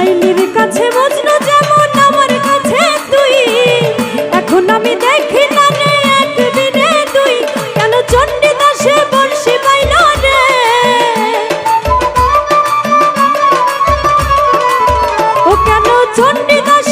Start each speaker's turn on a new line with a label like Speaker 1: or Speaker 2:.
Speaker 1: লাইলির কাছে মজনু যেমন আমার কাছে তুই, এখন আমি দেখি না রে একদিনে তুই, কেন চণ্ডীদাসে বলছি পাইল রে, ও কেন চণ্ডীদাস